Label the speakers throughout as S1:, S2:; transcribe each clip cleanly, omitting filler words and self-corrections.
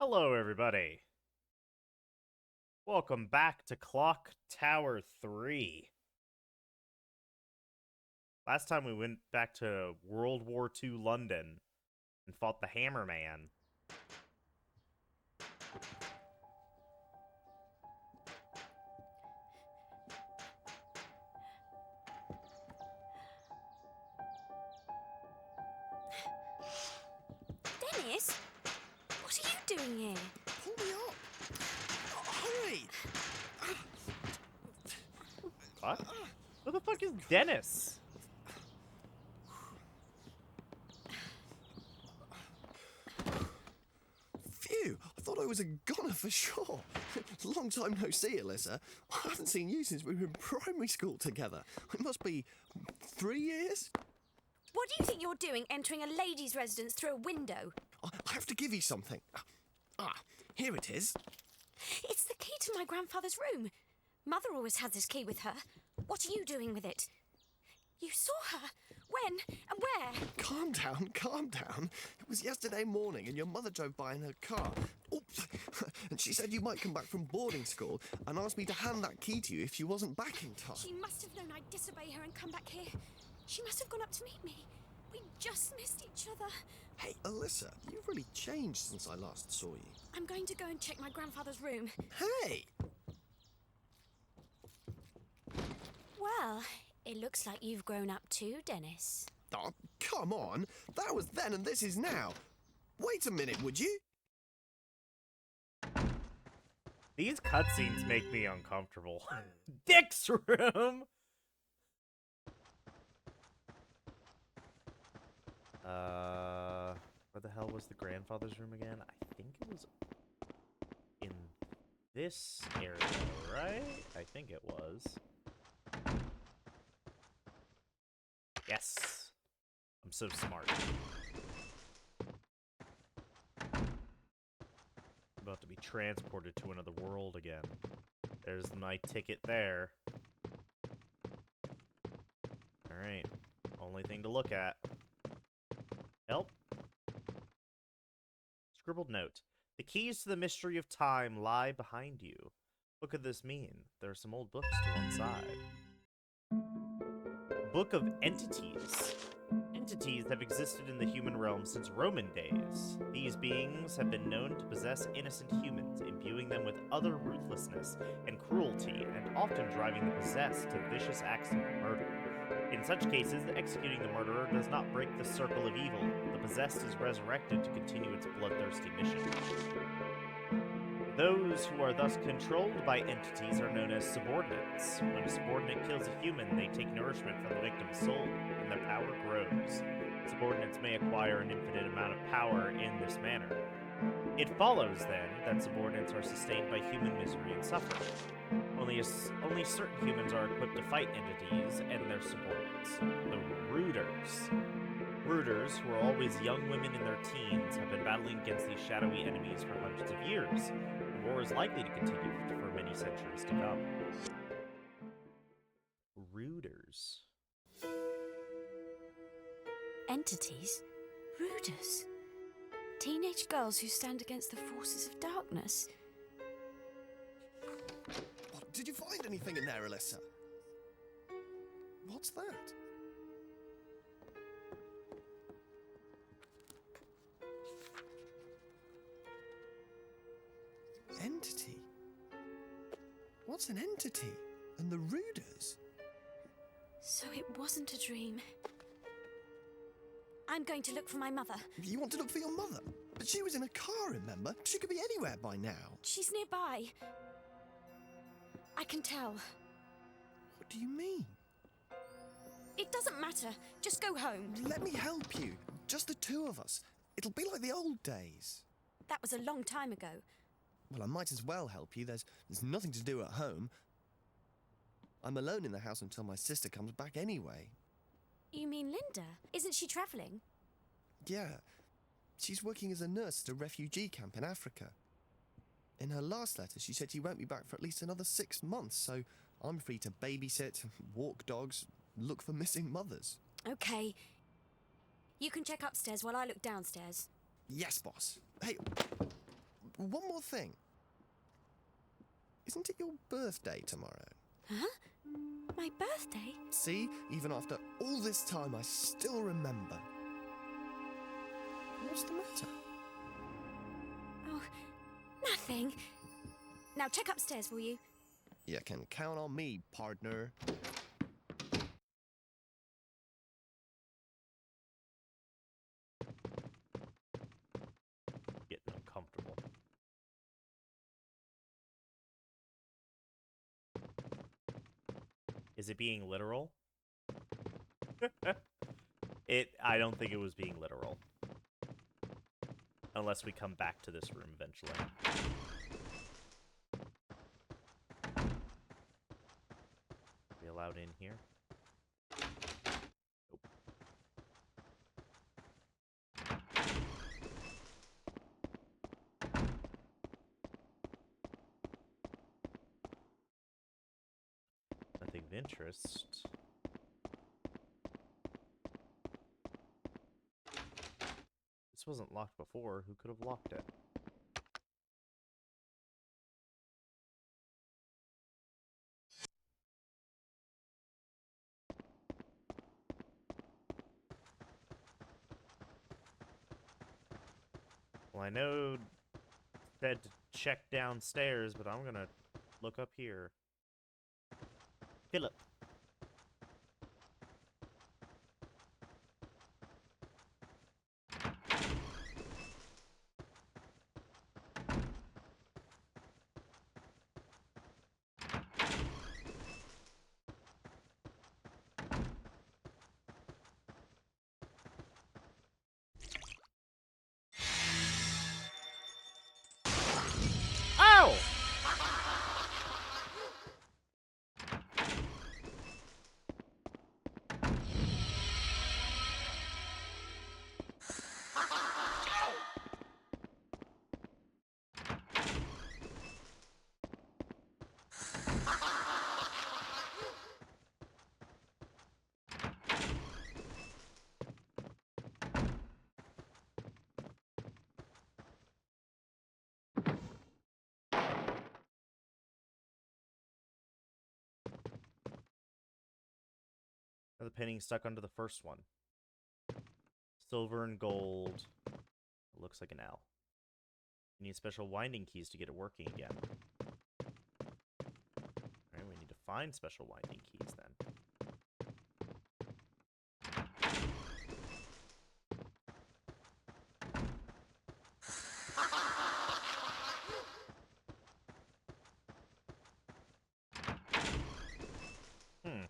S1: Hello, everybody. Welcome back to Clock Tower 3. Last time we went back to World War II London and fought the Hammer Man.
S2: Dennis? What are you doing here?
S3: Pull me up! Hurry!
S1: What? Who the fuck is Dennis?
S3: Phew! I thought I was a goner for sure. Long time no see, Alyssa. I haven't seen you since we were in primary school together. It must be 3 years?
S2: What do you think you're doing entering a lady's residence through a window?
S3: I have to give you something. Here it is.
S2: It's the key to my grandfather's room. Mother always has this key with her. What are you doing with it? You saw her? When and where?
S3: Calm down, calm down. It was yesterday morning and your mother drove by in her car. Oops. And she said you might come back from boarding school and asked me to hand that key to you if you wasn't back in time.
S2: She must have known I'd disobey her and come back here. She must have gone up to meet me. We just missed each other.
S3: Hey, Alyssa, you've really changed since I last saw you.
S2: I'm going to go and check my grandfather's room.
S3: Hey!
S2: Well, it looks like you've grown up too, Dennis.
S3: Oh, come on. That was then and this is now. Wait a minute, would you?
S1: These cutscenes make me uncomfortable. Dick's room! Where the hell was the grandfather's room again? I think it was in this area, right? I think it was. Yes! I'm so smart. About to be transported to another world again. There's my ticket there. Alright. Only thing to look at. Help. Scribbled note. The keys to the mystery of time lie behind you. What could this mean? There are some old books to one side. Book of Entities. Entities have existed in the human realm since Roman days. These beings have been known to possess innocent humans, imbuing them with utter ruthlessness and cruelty, and often driving the possessed to vicious acts of murder. In such cases, executing the murderer does not break the circle of evil. The possessed is resurrected to continue its bloodthirsty mission. Those who are thus controlled by entities are known as subordinates. When a subordinate kills a human, they take nourishment from the victim's soul, and their power grows. Subordinates may acquire an infinite amount of power in this manner. It follows, then, that subordinates are sustained by human misery and suffering. Only certain humans are equipped to fight entities and their subordinates. The Rooters. Rooters, who are always young women in their teens, have been battling against these shadowy enemies for hundreds of years. The war is likely to continue for many centuries to come. Rooters.
S2: Entities? Rooters? Teenage girls who stand against the forces of darkness?
S3: What, did you find anything in there, Alyssa? What's that? Entity? What's an entity? And the Rooters?
S2: So it wasn't a dream. I'm going to look for my mother.
S3: You want to look for your mother? But she was in a car, remember? She could be anywhere by now.
S2: She's nearby. I can tell.
S3: What do you mean?
S2: It doesn't matter. Just go home.
S3: Let me help you. Just the two of us. It'll be like the old days.
S2: That was a long time ago.
S3: Well, I might as well help you. There's nothing to do at home. I'm alone in the house until my sister comes back anyway.
S2: You mean Linda? Isn't she travelling?
S3: Yeah. She's working as a nurse at a refugee camp in Africa. In her last letter, she said she won't be back for at least another 6 months, so I'm free to babysit, walk dogs, look for missing mothers.
S2: Okay. You can check upstairs while I look downstairs.
S3: Yes, boss. Hey, one more thing. Isn't it your birthday tomorrow?
S2: Huh? My birthday?
S3: See, even after all this time, I still remember. What's the matter?
S2: Oh, nothing. Now check upstairs, will you?
S3: You can count on me, partner.
S1: Getting uncomfortable. Is it being literal? I don't think it was being literal. Unless we come back to this room eventually. Are we allowed in here? Nope. Nothing of interest. This wasn't locked before. Who could have locked it? Well, I know it said to check downstairs, but I'm gonna look up here. Philip. Ow! The painting stuck under the first one. Silver and gold. It looks like an L. You need special winding keys to get it working again. Alright, we need to find special winding keys then. Hmm.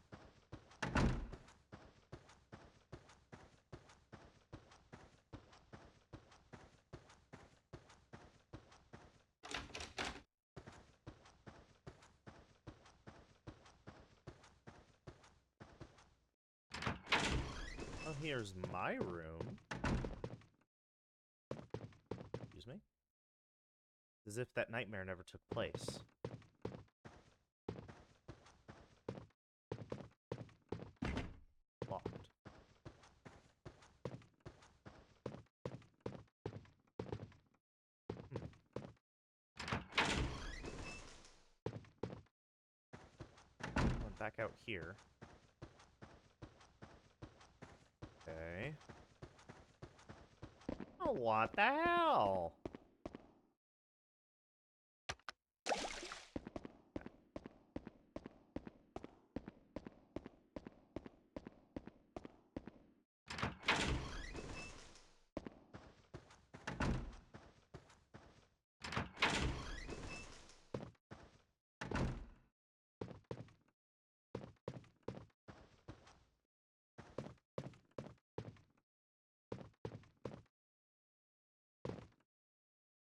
S1: Oh, here's my room. Excuse me? As if that nightmare never took place. Locked. Back out here. Okay. Oh, what the hell?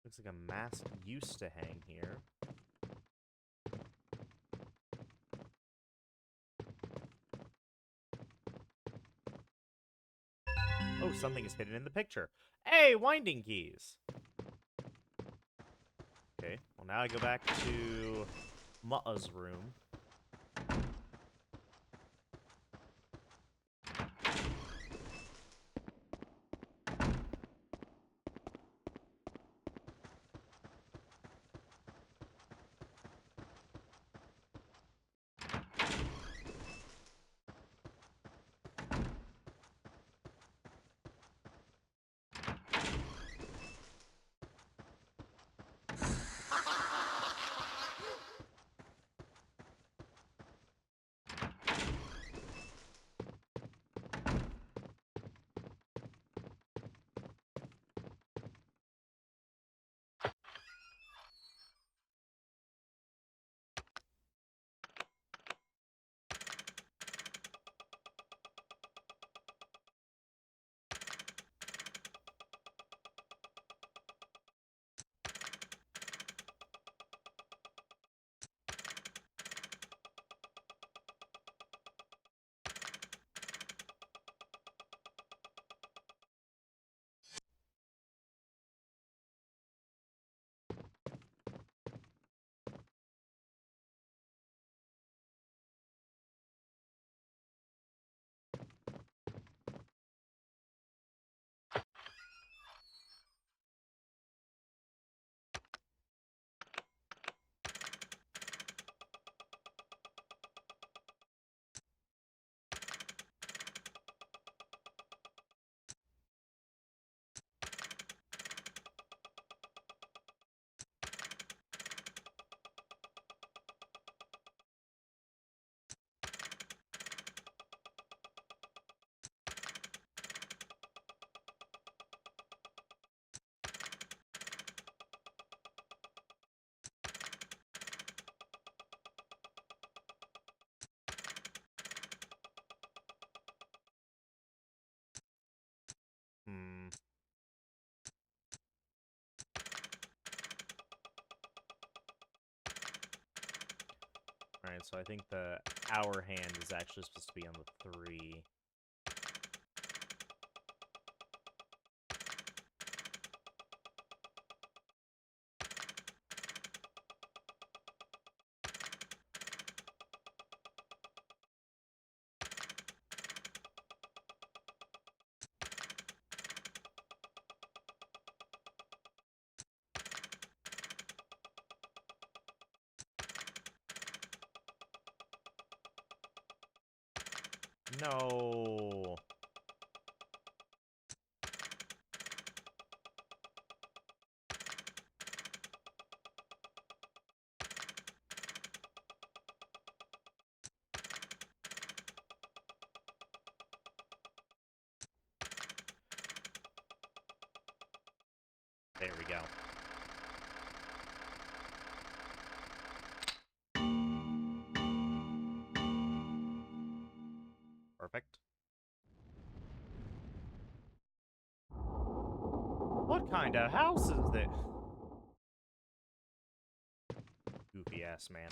S1: Looks like a mask used to hang here. Oh, something is hidden in the picture. Hey, winding keys! Okay, well now I go back to Mutta's room. Alright, so I think the hour hand is actually supposed to be on the 3. No. There we go. Perfect. What kind of house is this? Goofy ass man.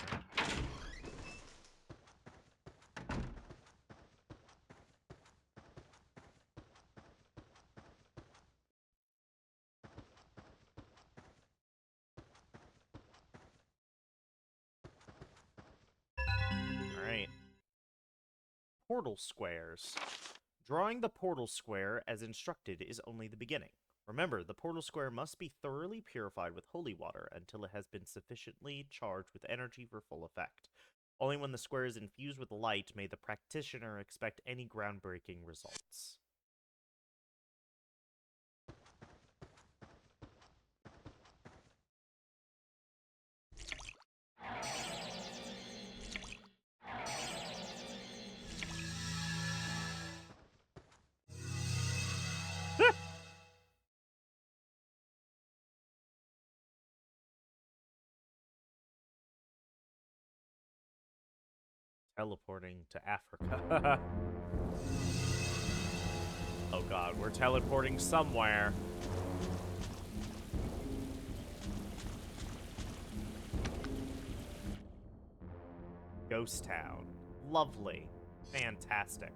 S1: Alright. Portal squares. Drawing the portal square as instructed is only the beginning. Remember, the portal square must be thoroughly purified with holy water until it has been sufficiently charged with energy for full effect. Only when the square is infused with light may the practitioner expect any groundbreaking results. Teleporting to Africa. Oh god, we're teleporting somewhere. Ghost Town. Lovely. Fantastic.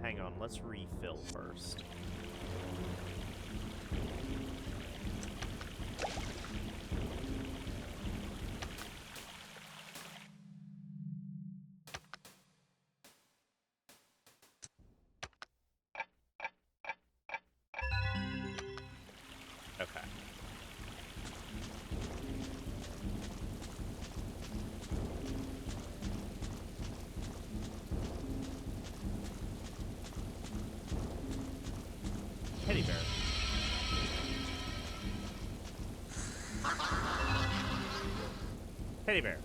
S1: Hang on, let's refill first. Okay. Teddy bear. Teddy bear.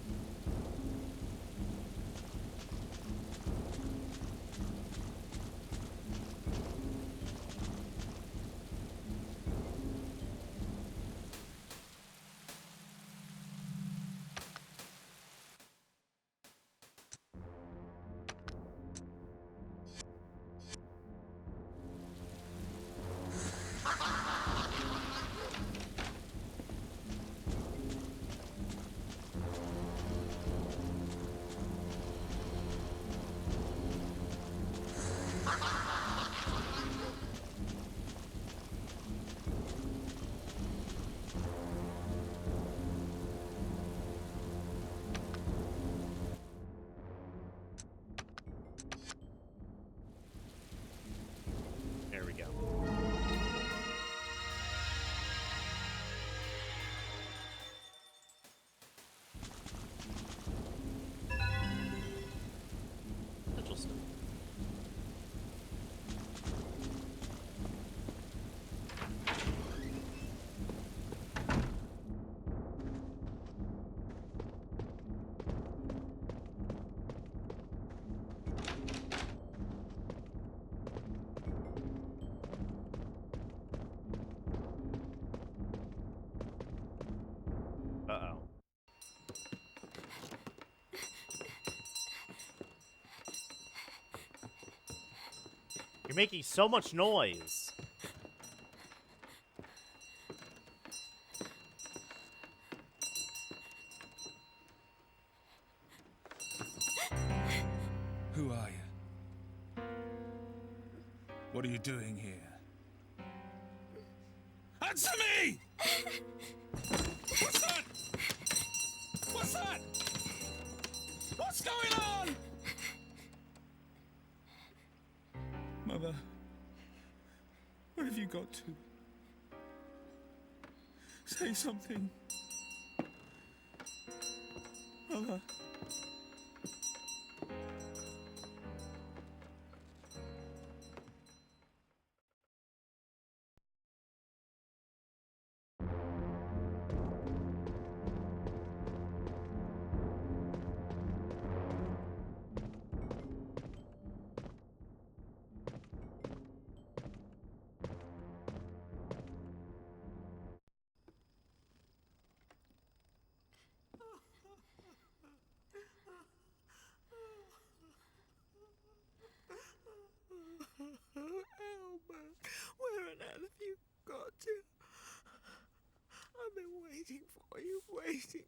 S1: making so much noise.
S4: Who are you? What are you doing here? Answer me! What's that? What's that? What's going on? Mother, where have you got to? Say something. Mother.
S5: Albert, where on earth have you got to? I've been waiting for you, waiting.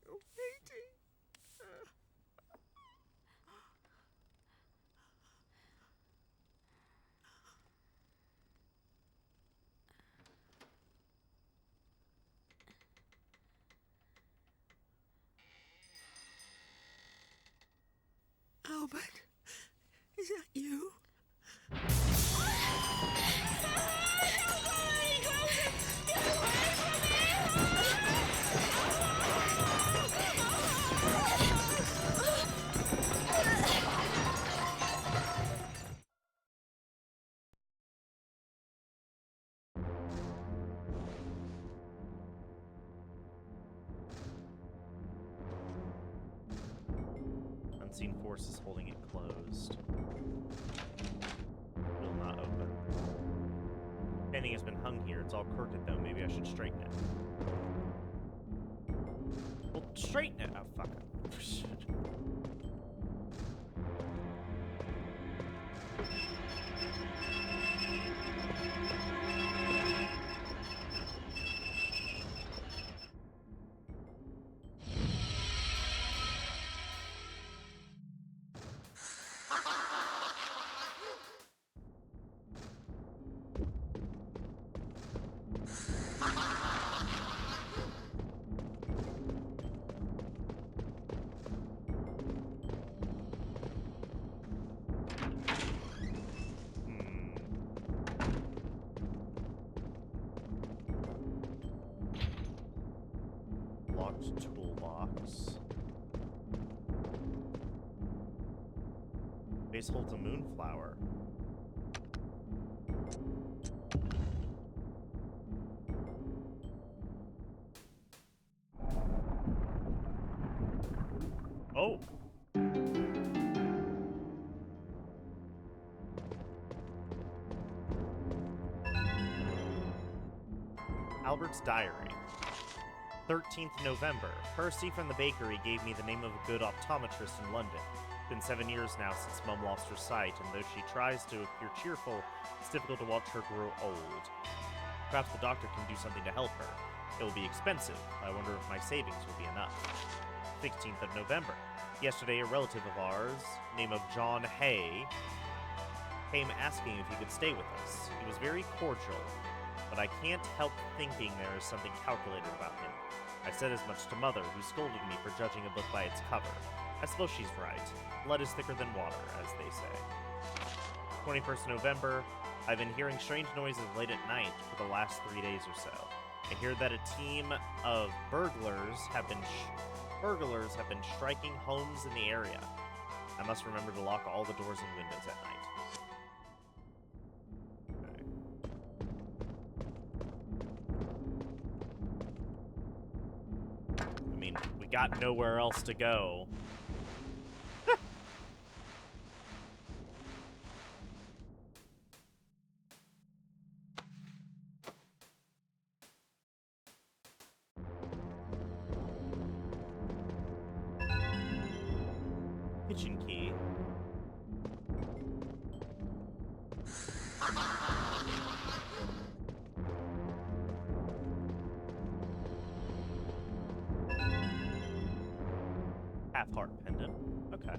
S5: Albert, is that you?
S1: Unseen forces holding it closed. Will not open. Painting has been hung here. It's all crooked though. Maybe I should straighten it. Well, straighten it. Oh, fuck it. Locked toolbox. Base holds a moonflower. Oh! Albert's diary. 13th November. Percy from the bakery gave me the name of a good optometrist in London. It's been 7 years now since Mum lost her sight, and though she tries to appear cheerful, it's difficult to watch her grow old. Perhaps the doctor can do something to help her. It will be expensive. I wonder if my savings will be enough. 16th of November. Yesterday, a relative of ours, name of John Hay, came asking if he could stay with us. He was very cordial, but I can't help thinking there is something calculated about him. I said as much to Mother, who scolded me for judging a book by its cover. I suppose she's right. Blood is thicker than water, as they say. 21st November. I've been hearing strange noises late at night for the last 3 days or so. I hear that a team of burglars have been striking homes in the area. I must remember to lock all the doors and windows at night. I mean, we got nowhere else to go. Kitchen key. Half heart pendant. Okay.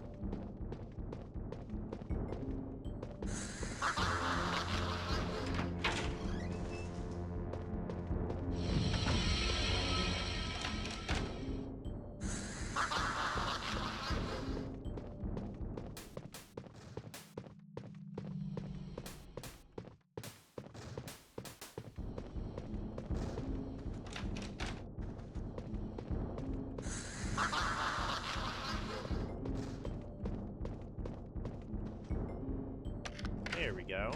S1: There we go.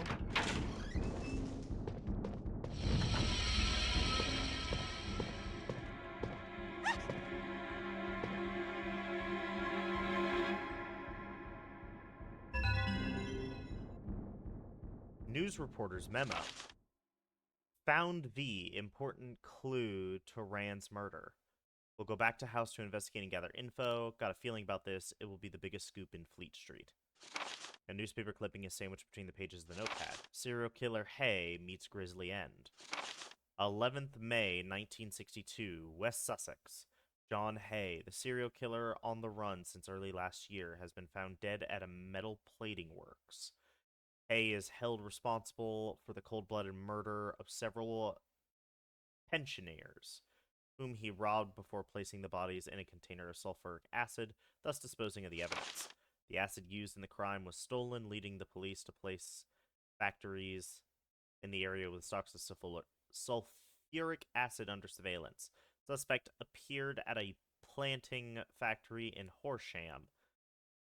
S1: News reporter's memo. Found the important clue to Rand's murder. We'll go back to house to investigate and gather info. Got a feeling about this. It will be the biggest scoop in Fleet Street. A newspaper clipping is sandwiched between the pages of the notepad. Serial killer Hay meets grisly end. 11th May 1962, West Sussex. John Hay, the serial killer on the run since early last year, has been found dead at a metal plating works. Hay is held responsible for the cold-blooded murder of several pensioners, whom he robbed before placing the bodies in a container of sulfuric acid, thus disposing of the evidence. The acid used in the crime was stolen, leading the police to place factories in the area with stocks of sulfuric acid under surveillance. Suspect appeared at a planting factory in Horsham,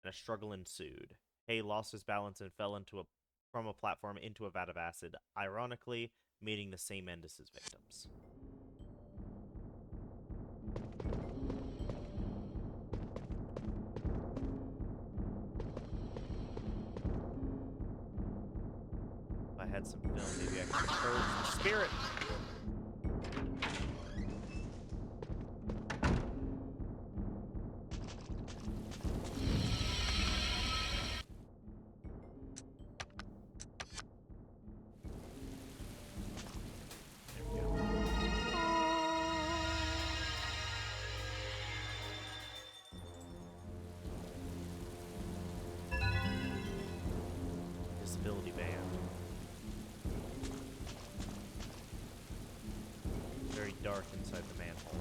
S1: and a struggle ensued. Hay lost his balance and fell from a platform into a vat of acid, ironically meeting the same end as his victims. If I had some film, maybe I could purge the spirit. There we go. Disability band. Very dark inside the manhole.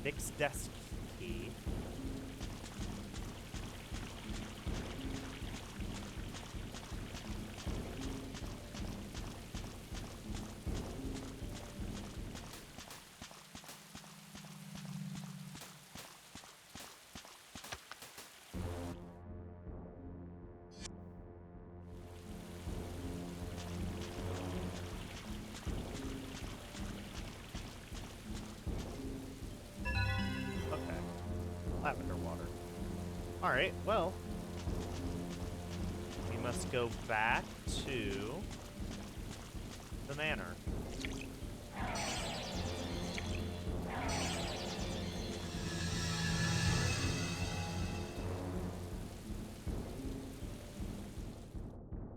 S1: Vic's desk key. Okay. Lavender water. Alright, well. We must go back to the manor.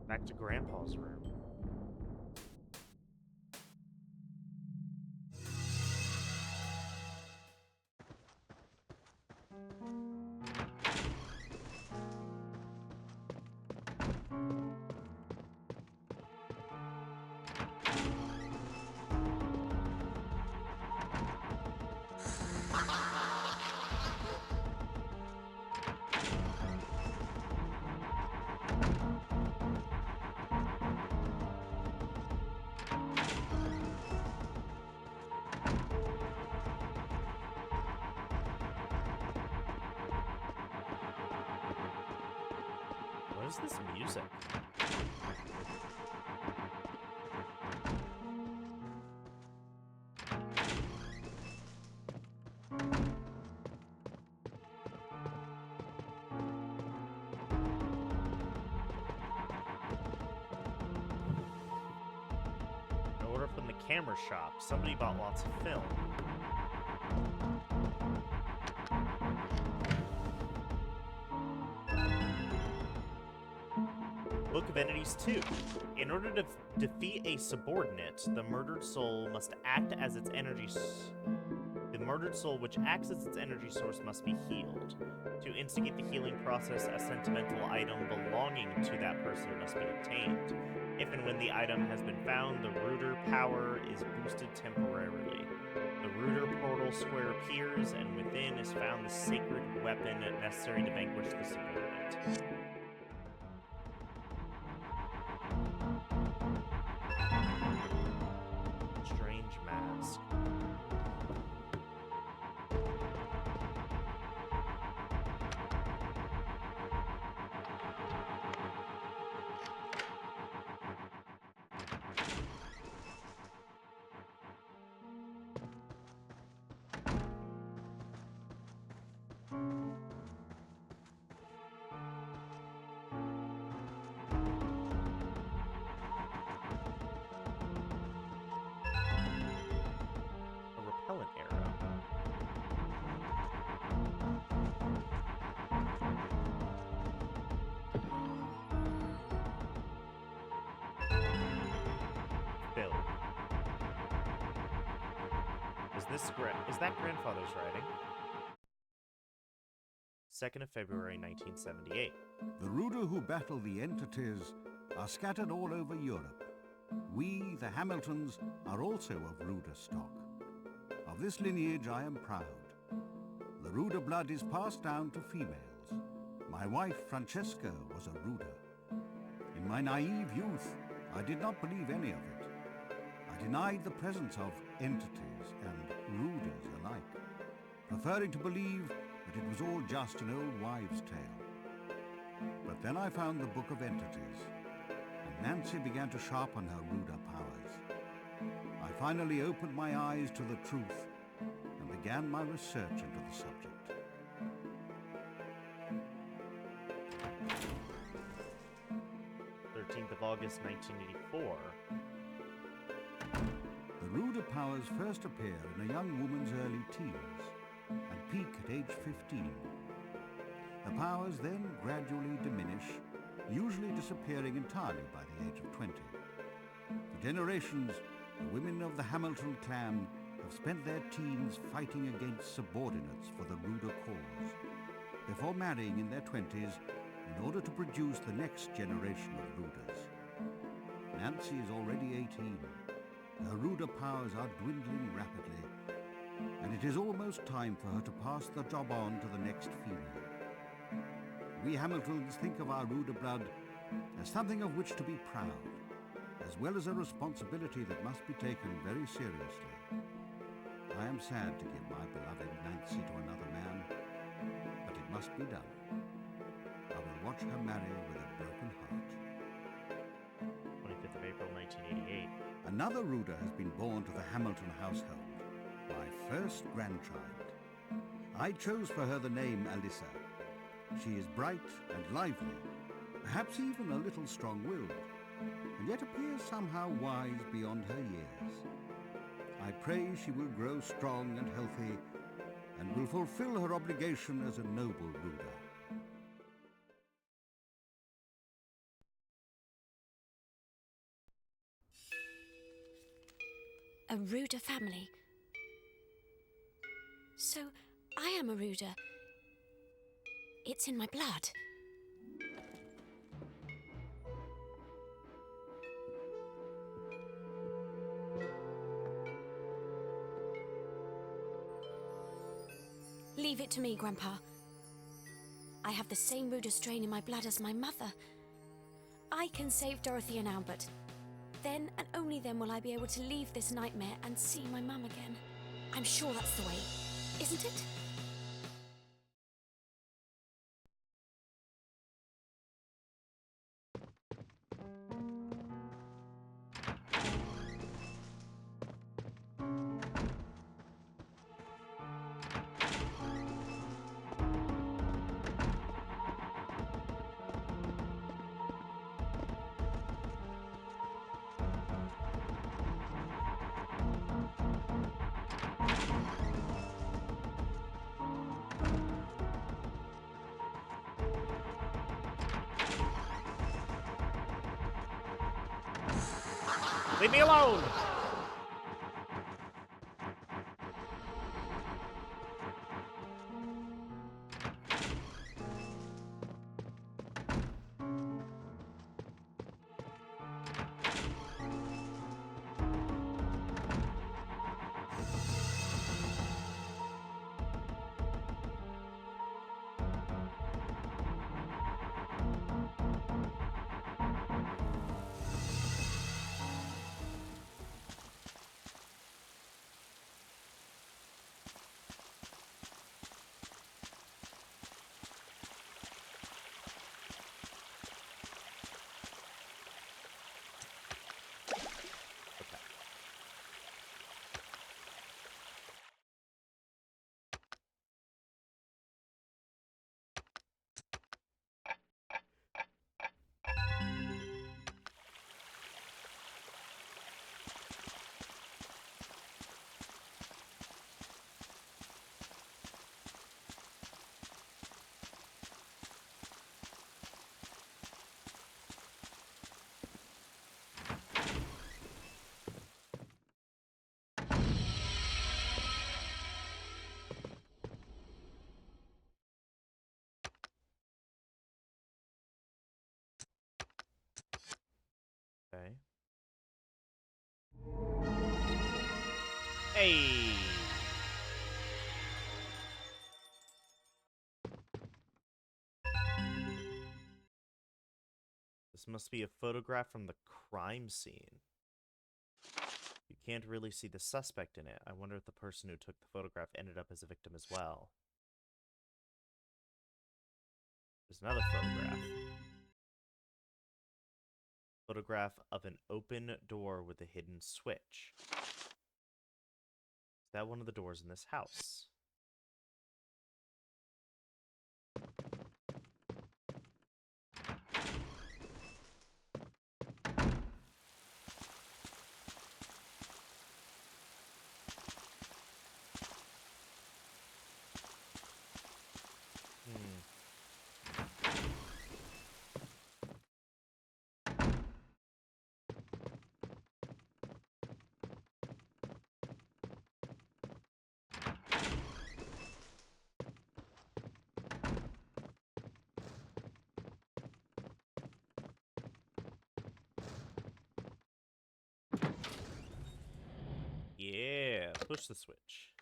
S1: Back to Grandpa's room. What is this music? An order from the camera shop. Somebody bought lots of film. Book of Entities 2. In order to defeat a subordinate, the murdered soul must act as its energy. The murdered soul, which acts as its energy source, must be healed. To instigate the healing process, a sentimental item belonging to that person must be obtained. If and when the item has been found, the Rooter power is boosted temporarily. The Rooter portal square appears, and within is found the sacred weapon necessary to vanquish the subordinate. Strange mask. A repellent arrow. Bill. Is that grandfather's writing? 2nd of February, 1978.
S6: The Rooder who battle the entities are scattered all over Europe. We, the Hamiltons, are also of Rooder stock. Of this lineage I am proud. The Rooder blood is passed down to females. My wife, Francesca, was a Rooder. In my naive youth, I did not believe any of it. I denied the presence of entities and Rooders alike, preferring to believe that it was all just an old wives' tale. But then I found the Book of Entities, and Nancy began to sharpen her Rooder powers. I finally opened my eyes to the truth and began my research into the subject.
S1: August 1984.
S6: The Rooder powers first appear in a young woman's early teens and peak at age 15. The powers then gradually diminish, usually disappearing entirely by the age of 20. For generations, the women of the Hamilton clan have spent their teens fighting against subordinates for the Rooder cause, before marrying in their 20s in order to produce the next generation of Rooders. Nancy is already 18. Her Rooder powers are dwindling rapidly, and it is almost time for her to pass the job on to the next female. We Hamiltons think of our Ruda blood as something of which to be proud, as well as a responsibility that must be taken very seriously. I am sad to give my beloved Nancy to another man, but it must be done. I will watch her marry with a broken heart.
S1: 25th of April, 1988.
S6: Another Ruda has been born to the Hamilton household, my first grandchild. I chose for her the name Alyssa. She is bright and lively, perhaps even a little strong-willed, and yet appears somehow wise beyond her years. I pray she will grow strong and healthy, and will fulfill her obligation as a noble Ruda.
S2: A Ruda family. So, I am a Ruda. It's in my blood. Leave it to me, Grandpa. I have the same Ruda strain in my blood as my mother. I can save Dorothy and Albert. Then and only then will I be able to leave this nightmare and see my mum again. I'm sure that's the way, isn't it?
S1: Leave me alone! Okay. Hey! This must be a photograph from the crime scene. You can't really see the suspect in it. I wonder if the person who took the photograph ended up as a victim as well. There's another photograph. Photograph of an open door with a hidden switch. Is that one of the doors in this house? Yeah, push the switch.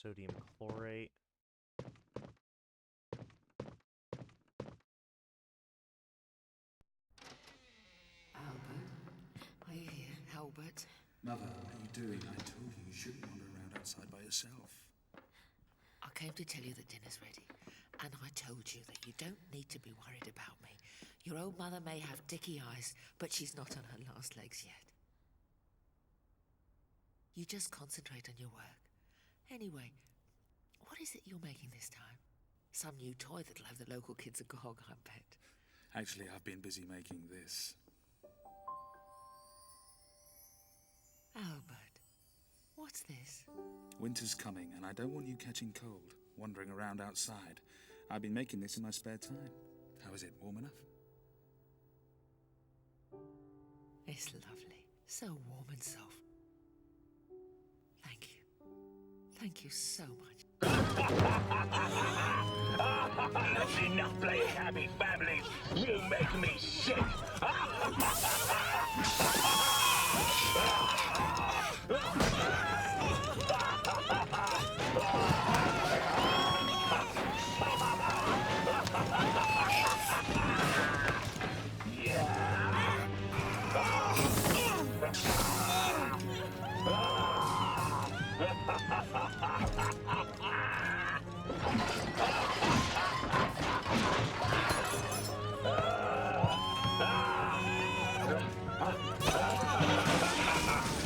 S1: Sodium chlorate.
S5: Albert? Are you here, Albert?
S4: Mother, what are you doing? I told you you shouldn't wander around outside by yourself.
S5: I came to tell you that dinner's ready. And I told you that you don't need to be worried about me. Your old mother may have dicky eyes, but she's not on her last legs yet. You just concentrate on your work. Anyway, what is it you're making this time? Some new toy that'll have the local kids agog, I bet.
S4: Actually, I've been busy making this.
S5: Albert, what's this?
S4: Winter's coming, and I don't want you catching cold, wandering around outside. I've been making this in my spare time. How is it, warm enough?
S5: It's lovely. So warm and soft. Thank you. Thank you so much.
S7: That's enough playing happy families. You make me sick.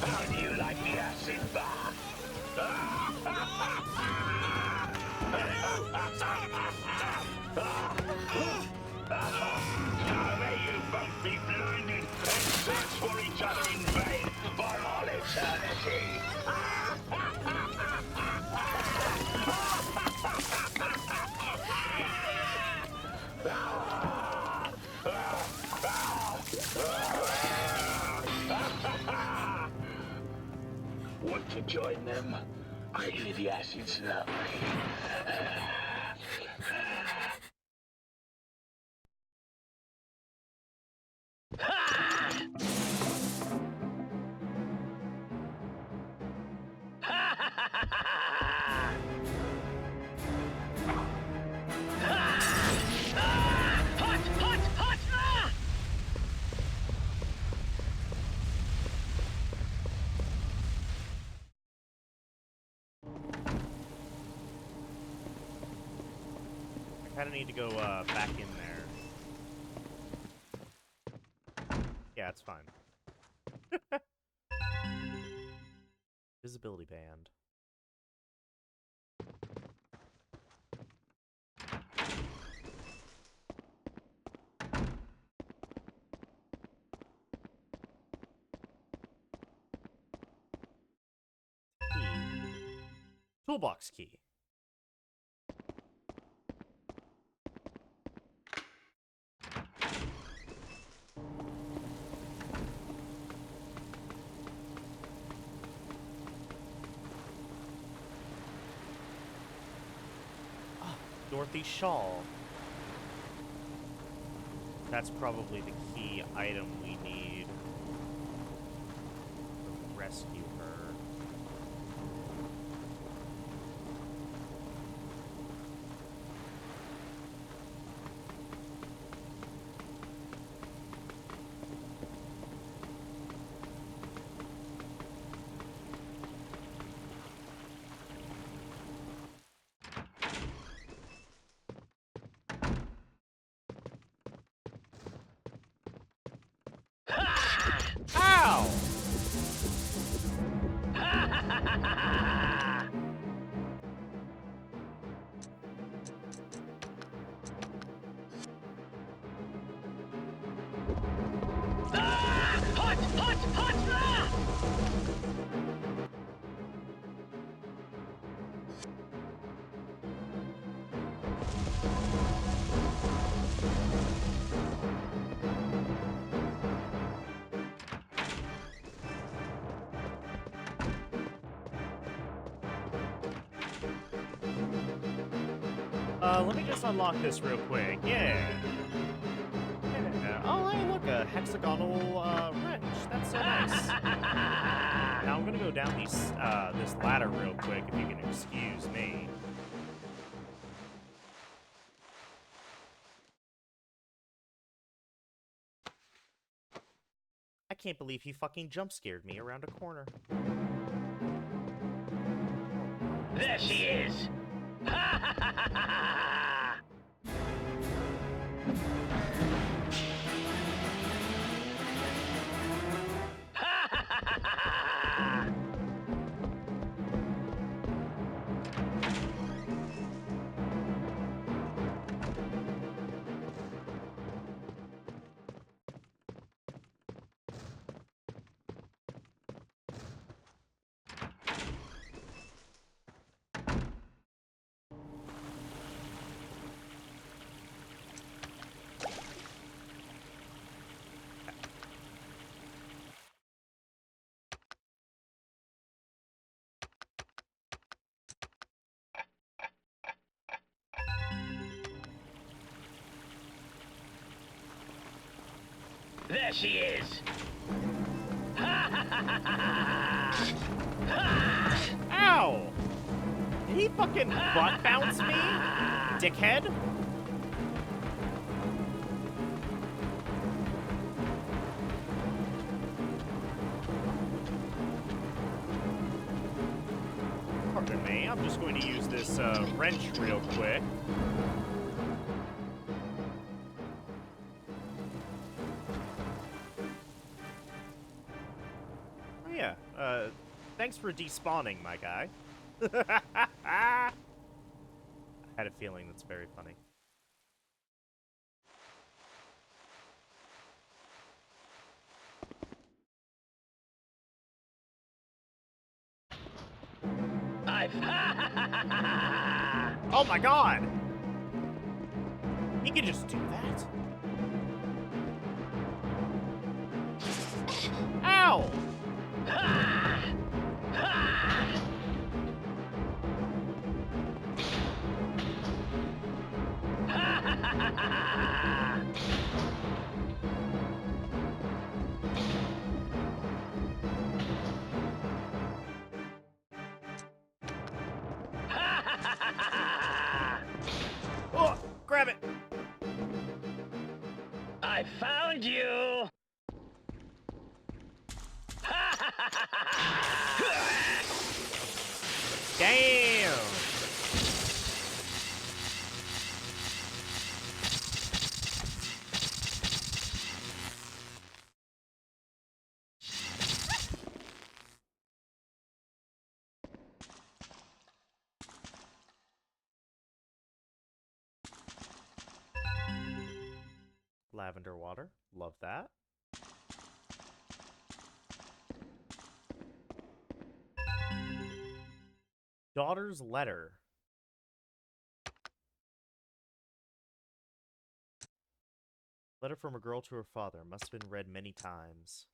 S7: How do you like the acid bath? Now may you both be blinded and search for each other in vain for all eternity. Want to join them? I hear the acid's lovely.
S1: I kind of need to go back in there. Yeah, it's fine. Visibility band. Key. Toolbox key. Dorothy Shaw. That's probably the key item we need to rescue her. Ow! Let me just unlock this real quick. Yeah. Oh, hey, look, a hexagonal wrench. That's so nice. Now I'm gonna go down this ladder real quick, if you can excuse me. I can't believe he fucking jump scared me around a corner.
S7: There she is! Ha ha ha ha ha! There she is!
S1: Ow! Did he fucking butt bounce me? Dickhead? Pardon me, I'm just going to use this wrench real quick. Oh yeah, thanks for despawning, my guy. I had a feeling that's very funny. Oh my god! He can just do that? Ow! Oh, grab it!
S7: I found you!
S1: Damn! Lavender water. Love that. Daughter's letter. Letter from a girl to her father. Must have been read many times.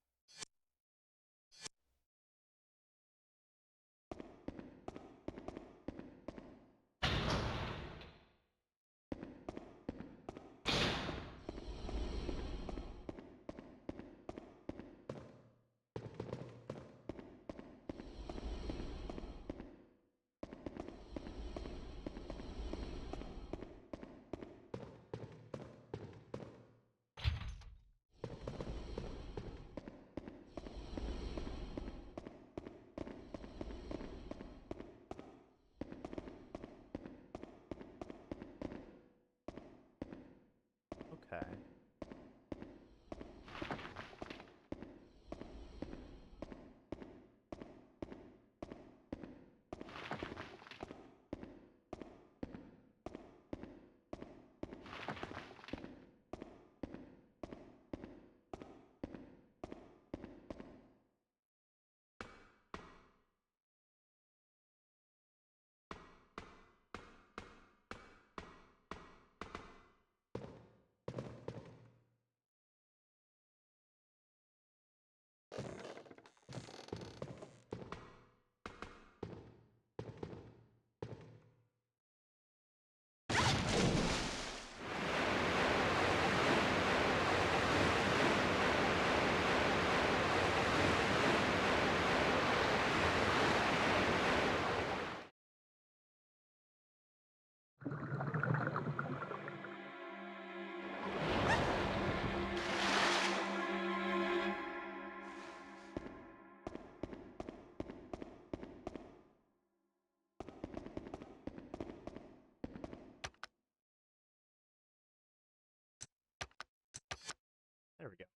S1: There we go.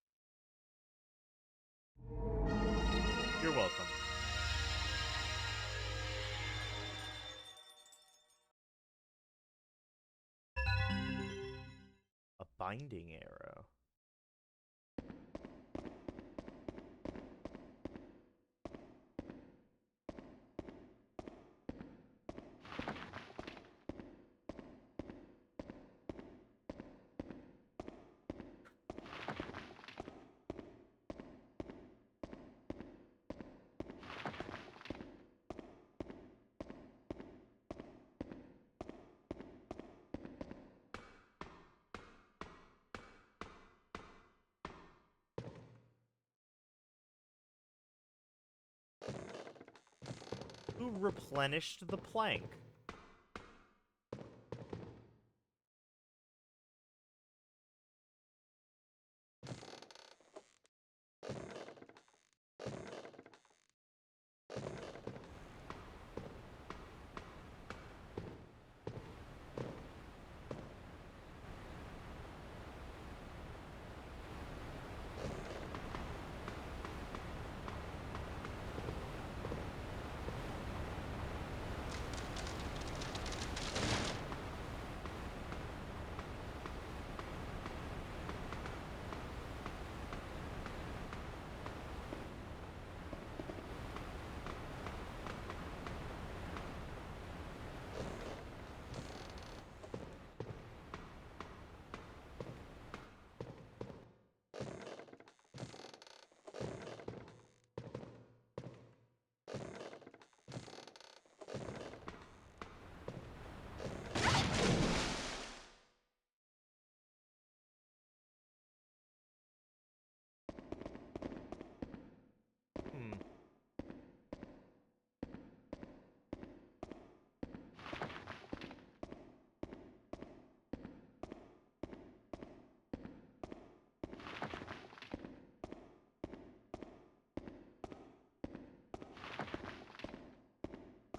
S1: You're welcome. A binding arrow. Who replenished the plank?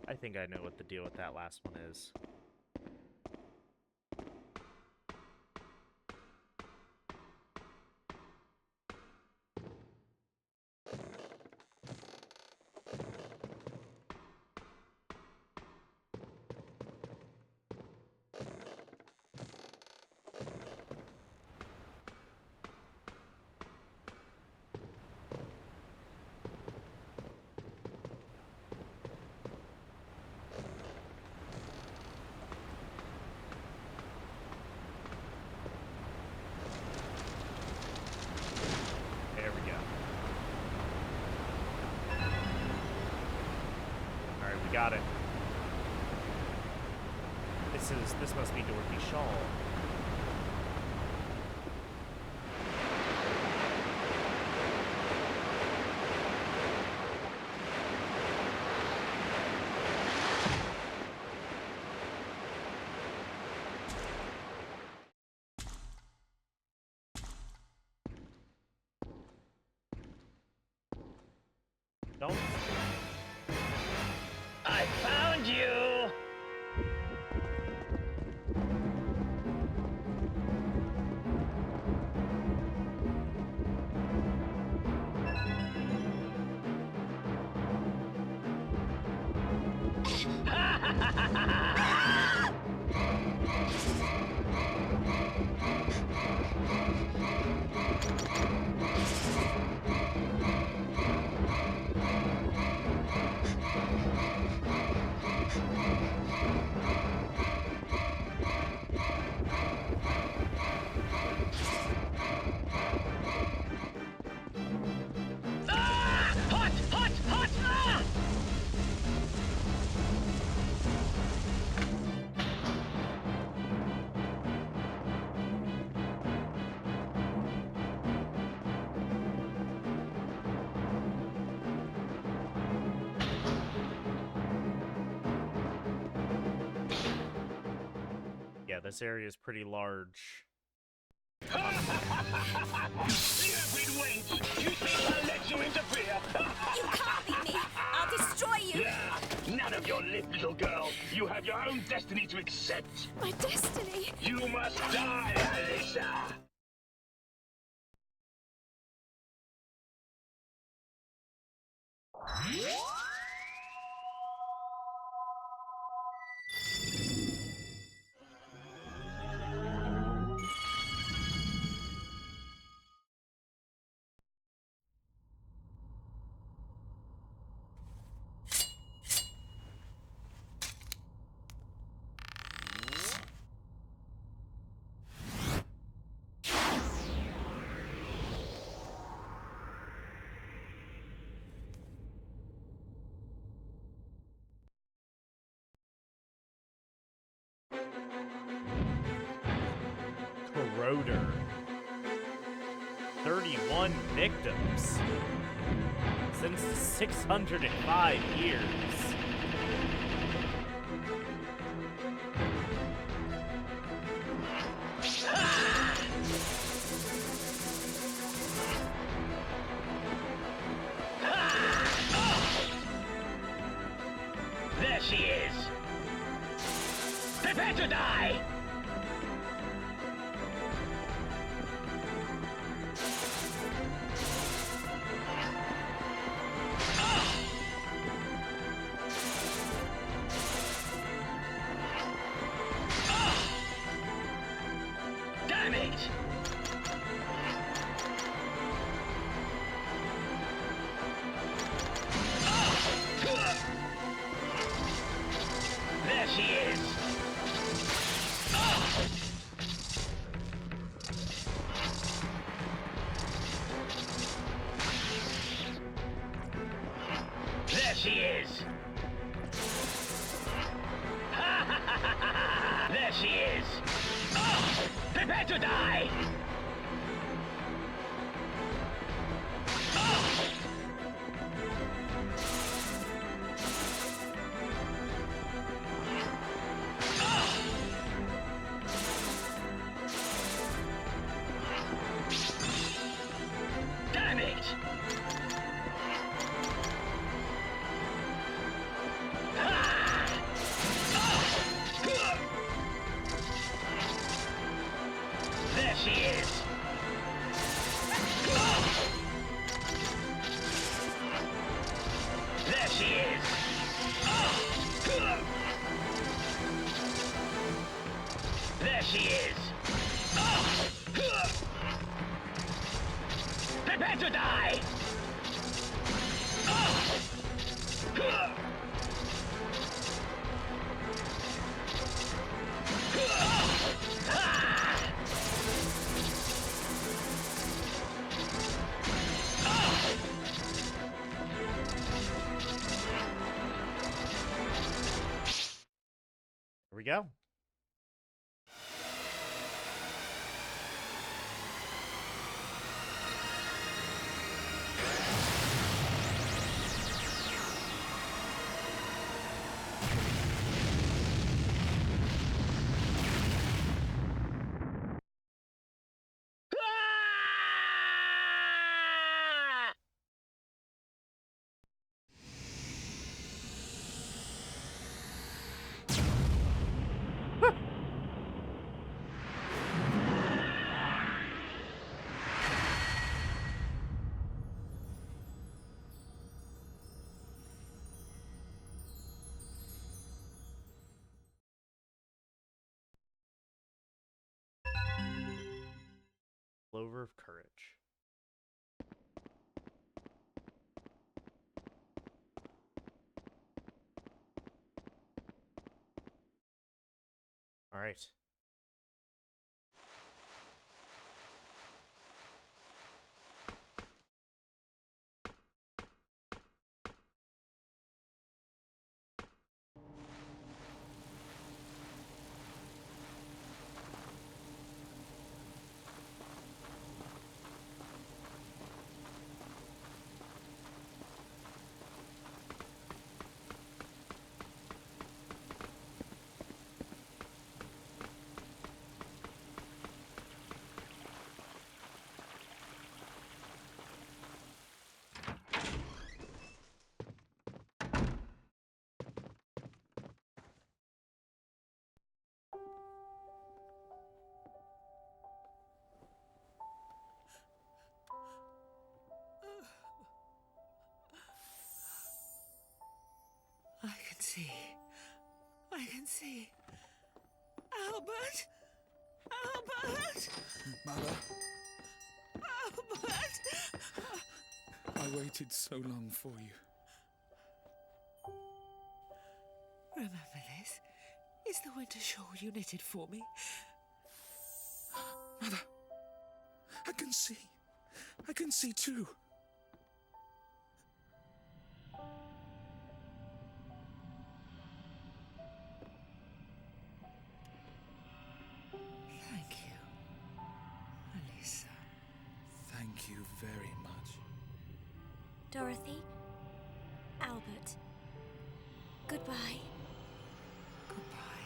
S1: I think I know what the deal with that last one is. There we go. Alright, we got it. This must be Dorothy Shaw. Don't.
S7: I found you! Hot! Hot! Hot! Ah!
S1: Yeah, this area is pretty large.
S7: Stupid wench! You think I'll let you interfere?
S2: You can't beat me! I'll destroy you!
S7: None of your lip, little girl. You have your own destiny to accept.
S2: My destiny!
S7: You must die, Alyssa!
S1: Schroeder. 31 victims. Since 605 years.
S7: There she is! Prepare to die! Damn it! There she is! There she is! There she is! Prepare to die! Damn it! There she is! There she is! There she is! Prepare to die!
S1: Here we go. Clover of Courage. All right.
S5: I can see. I can see. Albert! Albert!
S4: Mother,
S5: Albert!
S4: I waited so long for you.
S5: Remember this? It's the winter shawl you knitted for me.
S4: Mother, I can see. I can see too.
S5: Thank you.
S4: Thank you very much.
S2: Dorothy, Albert, goodbye.
S5: Goodbye.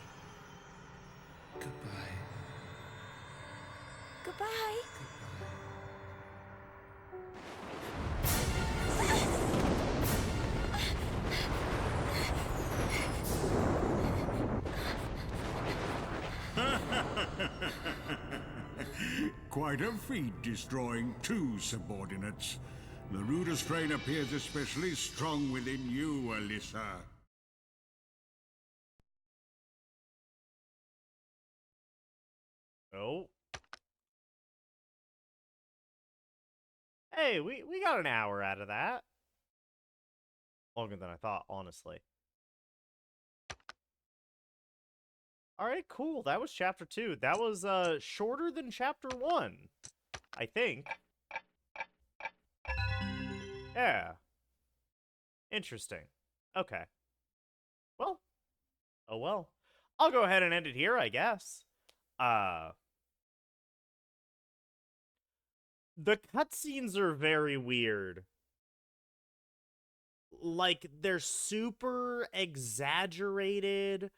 S4: Goodbye.
S2: Goodbye.
S6: Quite a feat destroying 2 subordinates. The Ruder strain appears especially strong within you, Alyssa.
S1: Oh. Hey, we got an hour out of that. Longer than I thought, honestly. Alright, cool. That was chapter 2. That was shorter than chapter 1, I think. Yeah. Interesting. Okay. Well. Oh well. I'll go ahead and end it here, I guess. The cutscenes are very weird. Like, they're super exaggerated,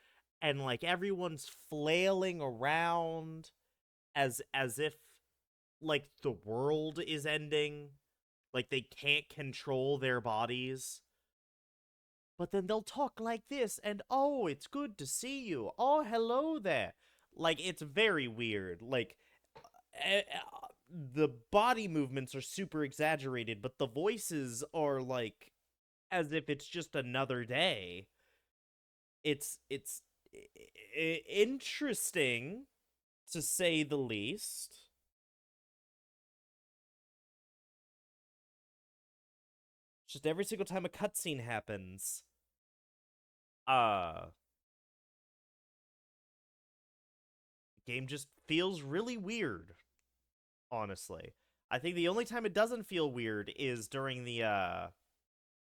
S1: and like everyone's flailing around as if like the world is ending. Like they can't control their bodies. But then they'll talk like this, and oh, it's good to see you. Oh, hello there. Like, it's very weird. Like, the body movements are super exaggerated, but the voices are like as if it's just another day. It's interesting, to say the least. Just every single time a cutscene happens, the game just feels really weird, honestly. I think the only time it doesn't feel weird is during the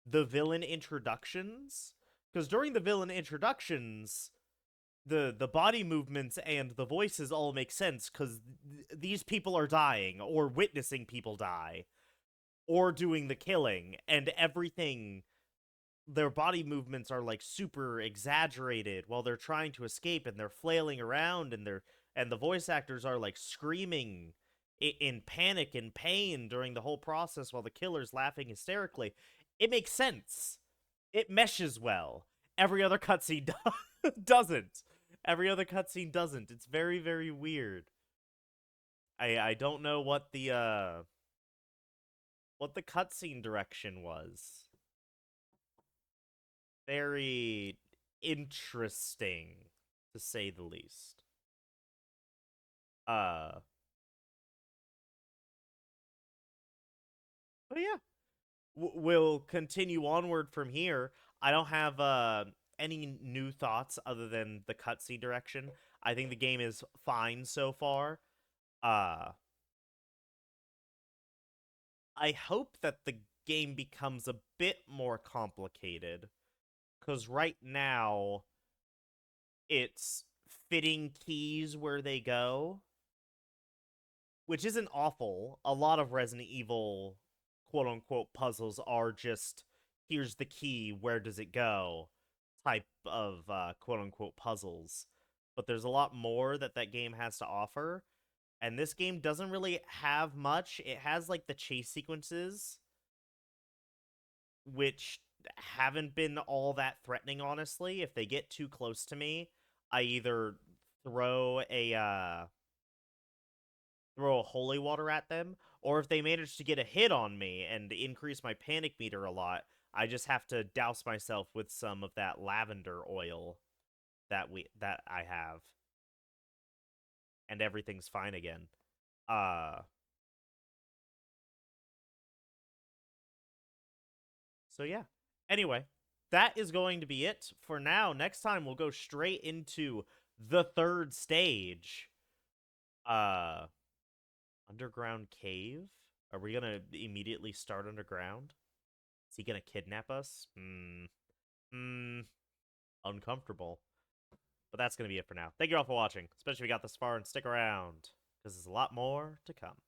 S1: villain introductions. Because during the villain introductions, the body movements and the voices all make sense, because these people are dying, or witnessing people die, or doing the killing, and everything, their body movements are like super exaggerated while they're trying to escape, and they're flailing around, and the voice actors are like screaming in panic and pain during the whole process while the killer's laughing hysterically. It makes sense. It meshes well. Every other cutscene doesn't. Every other cutscene doesn't. It's very, very weird. I don't know what the cutscene direction was. Very interesting, to say the least. But yeah, we'll continue onward from here. I don't have any new thoughts other than the cutscene direction. I think the game is fine so far. I hope that the game becomes a bit more complicated, because right now it's fitting keys where they go, which isn't awful. A lot of Resident Evil quote-unquote puzzles are just, here's the key, where does it go, type of quote-unquote puzzles. But there's a lot more that game has to offer, and this game doesn't really have much. It has, like, the chase sequences, which haven't been all that threatening, honestly. If they get too close to me, I either throw a holy water at them, or if they manage to get a hit on me and increase my panic meter a lot, I just have to douse myself with some of that lavender oil that I have, and everything's fine again. So yeah. Anyway, that is going to be it for now. Next time we'll go straight into the third stage. Underground cave? Are we gonna immediately start underground? Is he gonna kidnap us? Uncomfortable. But that's gonna be it for now. Thank you all for watching, especially if you got this far, and stick around, because there's a lot more to come.